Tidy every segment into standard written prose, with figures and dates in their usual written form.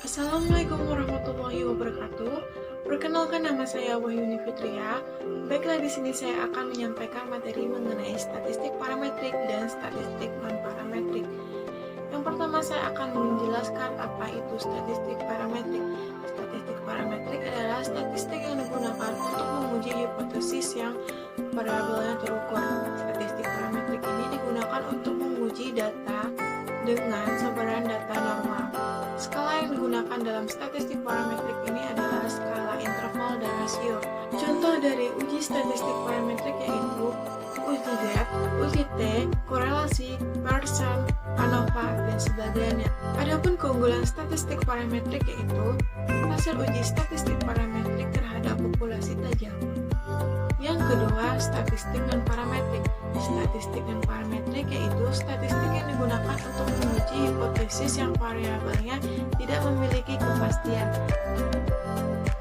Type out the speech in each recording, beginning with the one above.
Assalamualaikum warahmatullahi wabarakatuh. Perkenalkan, nama saya Wahyuni Fitria. Baiklah, di sini saya akan menyampaikan materi mengenai statistik parametrik dan statistik non-parametrik. Yang pertama, saya akan menjelaskan apa itu statistik parametrik. Statistik parametrik adalah statistik yang digunakan untuk menguji hipotesis yang variabelnya terukur. Statistik parametrik ini digunakan untuk menguji data dengan sebaran data normal. Skala yang digunakan dalam statistik parametrik ini adalah skala interval dan rasio. Contoh dari uji statistik parametrik yaitu uji Z, uji T, korelasi, Pearson, ANOVA, dan sebagainya. Adapun keunggulan statistik parametrik yaitu hasil uji statistik parametrik terhadap populasi tajam. Yang kedua, statistik non-parametrik. Statistik non-parametrik yaitu statistik yang digunakan untuk menguji hipotesis yang variabelnya tidak memiliki kepastian.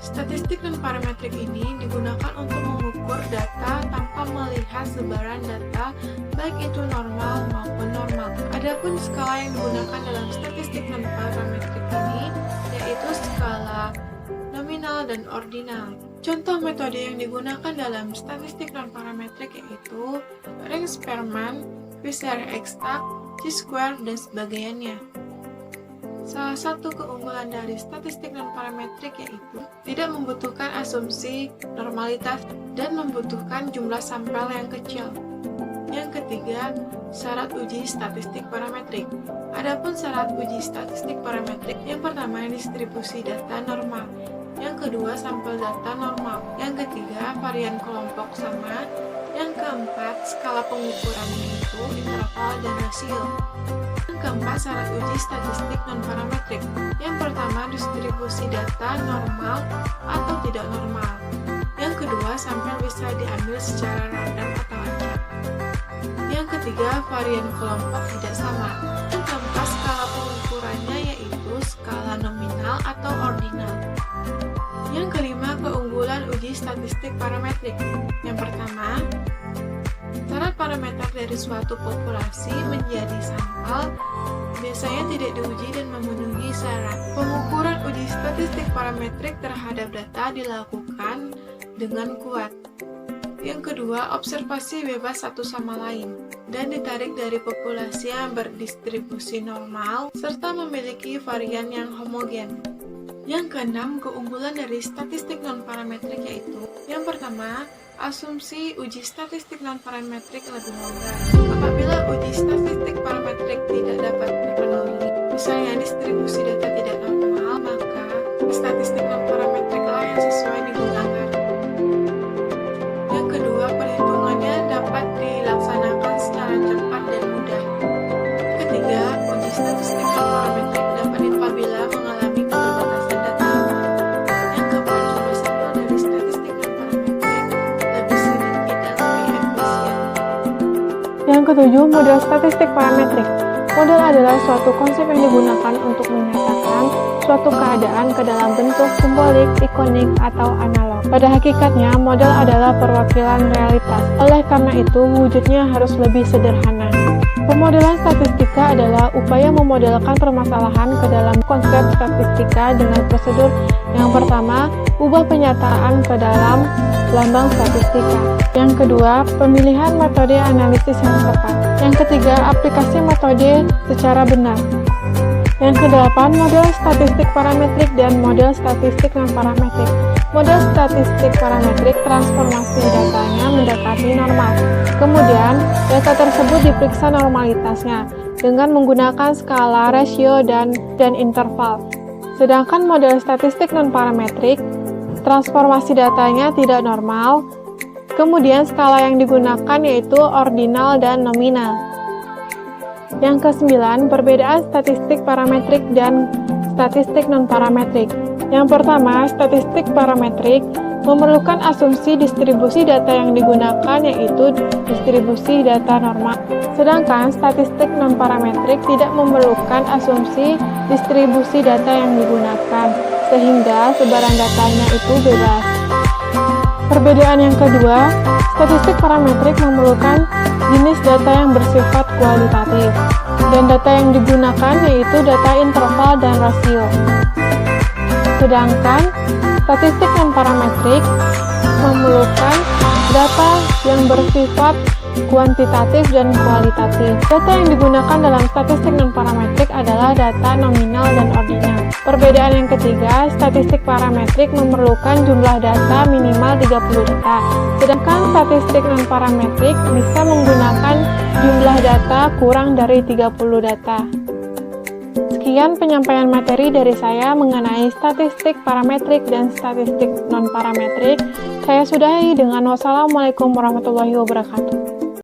Statistik non-parametrik ini digunakan untuk mengukur data tanpa melihat sebaran data, baik itu normal maupun normal. Adapun skala yang digunakan dalam statistik non-parametrik ini yaitu skala nominal dan ordinal. Contoh metode yang digunakan dalam statistik non-parametrik yaitu ring Spearman, Fisher-Ekstad, Chi-square, dan sebagainya. Salah satu keunggulan dari statistik non-parametrik yaitu tidak membutuhkan asumsi normalitas dan membutuhkan jumlah sampel yang kecil. Yang ketiga, syarat uji statistik parametrik. Adapun syarat uji statistik parametrik, yang pertama distribusi data normal, yang kedua sampel data normal, yang ketiga varian kelompok sama, yang keempat skala pengukurannya itu interval dan rasio. Yang keempat, syarat uji statistik non-parametrik. Yang pertama, distribusi data normal atau tidak normal. Yang kedua, sampel bisa diambil secara random atau acak. Yang ketiga, varian kelompok tidak sama. Yang keempat, skala pengukurannya yaitu skala nominal atau ordinal. Yang kelima, keunggulan uji statistik parametrik. Yang pertama, syarat parameter dari suatu populasi menjadi sampel biasanya tidak diuji dan memenuhi syarat. Pengukuran uji statistik parametrik terhadap data dilakukan dengan kuat. Yang kedua, observasi bebas satu sama lain dan ditarik dari populasi yang berdistribusi normal serta memiliki varian yang homogen. Yang keenam, keunggulan dari statistik non-parametrik yaitu yang pertama, asumsi uji statistik non-parametrik lebih longgar. Apabila uji statistik parametrik tidak dapat dipenuhi, misalnya distribusi data tidak normal, maka statistik non-parametrik lah yang sesuai digunakan. Yang kedua, perhitungannya dapat dilaksanakan secara cepat dan mudah. Ketiga, uji statistik non-parametrik dapat apabila mengalami keterbatasan data. Yang keempat, jumlah sampel dari statistik non-parametrik lebih sedikit dan lebih efisien. Yang ketujuh, model statistik parametrik. Model adalah suatu konsep yang digunakan untuk menyatakan suatu keadaan ke dalam bentuk simbolik, ikonik, atau analog. Pada hakikatnya, model adalah perwakilan realitas. Oleh karena itu, wujudnya harus lebih sederhana. Pemodelan statistika adalah upaya memodelkan permasalahan ke dalam konsep statistika dengan prosedur yang pertama, ubah penyataan ke dalam lambang statistika. Yang kedua, pemilihan metode analisis yang tepat. Yang ketiga, aplikasi metode secara benar. Yang kedelapan, model statistik parametrik dan model statistik non-parametrik. Model statistik parametrik transformasi datanya mendekati normal. Kemudian, data tersebut diperiksa normalitasnya dengan menggunakan skala, rasio, dan interval. Sedangkan model statistik non-parametrik, transformasi datanya tidak normal. Kemudian, skala yang digunakan yaitu ordinal dan nominal. Yang kesembilan, perbedaan statistik parametrik dan statistik non-parametrik. Yang pertama, statistik parametrik memerlukan asumsi distribusi data yang digunakan yaitu distribusi data normal. Sedangkan statistik non-parametrik tidak memerlukan asumsi distribusi data yang digunakan, sehingga sebaran datanya itu bebas. Perbedaan yang kedua, statistik parametrik memerlukan jenis data yang bersifat kualitatif, dan data yang digunakan yaitu data interval dan rasio. Sedangkan statistik non-parametrik memerlukan data yang bersifat kuantitatif dan kualitatif. Data yang digunakan dalam statistik non-parametrik adalah data nominal dan ordinal. Perbedaan yang ketiga, statistik parametrik memerlukan jumlah data minimal 30 data, sedangkan statistik non-parametrik bisa menggunakan jumlah data kurang dari 30 data. Sekian penyampaian materi dari saya mengenai statistik parametrik dan statistik non-parametrik. Saya sudahi dengan wassalamualaikum warahmatullahi wabarakatuh.